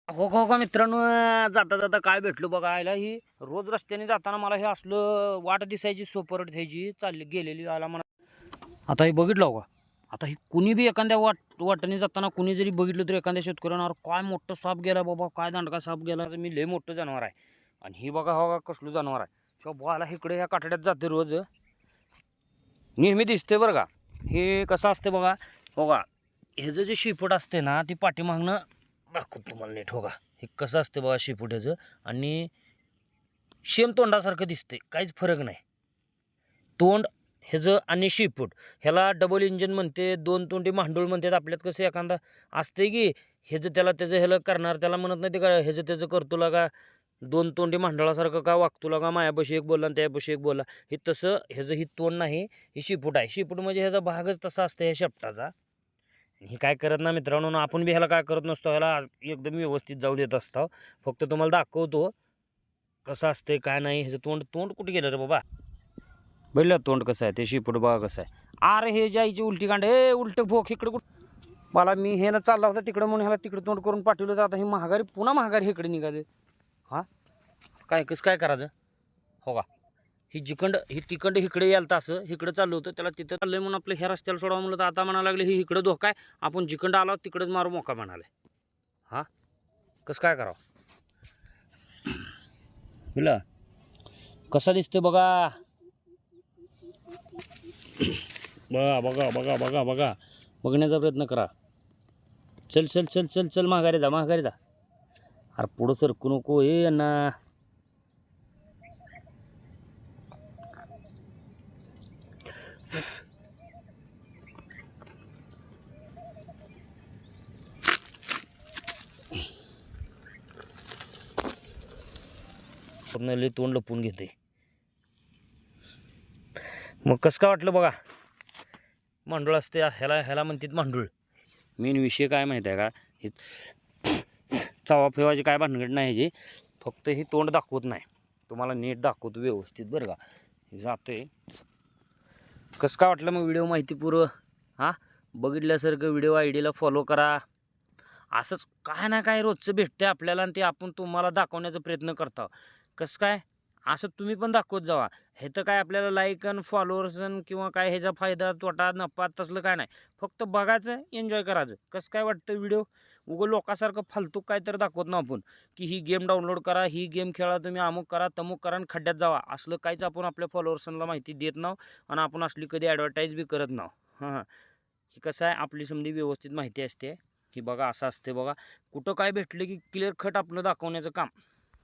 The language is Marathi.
हो मित्रांनो, जाता जाता काय भेटलो बघायला. ही रोज रस्त्याने जाताना मला हे असलं वाट दिसायची, सोपरट द्यायची चालली गेलेली आला म्हणा. आता हे बघितलं हो का, आता ही कुणी बी एखाद्या वाटेने जाताना कुणी जरी बघितलं तर एखाद्या शेतकऱ्यानं काय मोठं साप गेला बाबा, काय दांडका साप गेला, मी लय मोठं जनावर आहे. आणि ही बघा हो का कसलं जनावर आहे किंवा बाला इकडे ह्या काठड्यात जाते रोज, नेहमी दिसते बरं का. हे कसं असते बघा, हो का ह्याचं जे शिपट असते ना ती पाठीमागनं दाखवतो तुम्हाला नीट. हो का हे कसं असते बघा शिपट ह्याचं, आणि शेम तोंडासारखं दिसते, काहीच फरक नाही तोंड ह्याचं आणि शिपूट. ह्याला डबल इंजन म्हणते, दोन तोंडी मांडूळ म्हणतात. आपल्यात कसं एखादा असते की ह्याचं त्याला त्याचं ह्याला करणार त्याला म्हणत नाही ते का ह्याचं त्याचं करतो लागा, दोन तोंडी मांडळासारखं का वागतो लागा, मायापाशी एक बोलला आणि त्यापाशी एक बोलला. हे तसं ह्याचं ही तोंड नाही, ही शिपूट आहे. शिपूट म्हणजे ह्याचा भागच तसा असतो ह्या शेपटाचा. ही काय करत ना मित्रांनो, आपण बी ह्याला काय करत नसतो, ह्याला एकदम व्यवस्थित जाऊ देत असतो. फक्त तुम्हाला दाखवतो कसं असते काय नाही. ह्याचं तोंड तोंड कुठे गेलं रे बाबा, बघितलं तोंड कसं आहे, ते शिपूट बघा कसं आहे. अरे हे जायची उलटी कांड, हे उलट भोक इकडे कुठं मला, मी हे ना चालला होता तिकडं म्हणून ह्याला तिकडं तोंड करून पाठवलं होतं. आता हे महागारी पुन्हा महागारी इकडे निघाले. हां काय कसं काय करायचं हो का. ही जिकंड ही तिकंड इकडे यायला तर असं इकडं चाललं होतं, त्याला तिथं चाललंय म्हणून आपलं ह्या रस्त्याला सोडावं म्हणलं तर आता म्हणायला लागले ही इकडं धोका आहे, आपण जिकंड आलो तिकडंच मारू मोका म्हणाले. हां कसं काय करावं बिला, कसा दिसते बघा बघा बघा बघा बघा बघा, बघण्याचा प्रयत्न करा. चल चल चल चल चल माघारी जा माघारी जा. अरे पुढं सरकू नको हे यांना. तोंड लपून घेते. मग कसं काय वाटलं बघा. मांडूळ असते ह्याला, ह्याला म्हणतात मांडूळ. मेन विषय काय माहीत आहे का, हे चावा फेवाची काय भानगड नाही ह्याची, फक्त ही तोंड दाखवत नाही. तुम्हाला नीट दाखवतो व्यवस्थित बरं का. हे जाते. कसं काय वाटलं मग व्हिडिओ माहितीपूर्व. हां बघितल्यासारखं व्हिडिओ आयडीला फॉलो करा. असंच काय ना काय रोजचं भेटते आपल्याला आणि ते आपण तुम्हाला दाखवण्याचा प्रयत्न करतो. कसं काय असं तुम्ही पण दाखवत जावा. हे तर काय आपल्याला लाईक आणि फॉलोअर्स किंवा काय ह्याचा फायदा तोटा नफा तसलं काय नाही, फक्त बघायचं एन्जॉय करायचं. कसं काय वाटतं व्हिडिओ, उगं लोकांसारखं फालतू काय तर दाखवत ना आपण की ही गेम डाउनलोड करा, ही गेम खेळा, तुम्ही अमुक करा तमुक करा आणि खड्ड्यात जावा. असलं काहीच आपण आपल्या फॉलोअर्सला माहिती देत नाव आणि आपण असली कधी ॲडव्हर्टाईज बी करत नाव. हां ही कसं आहे आपली समधी व्यवस्थित माहिती असते. की बघा असं असते बघा, कुठं काय भेटलं की क्लिअर कट आपलं दाखवण्याचं काम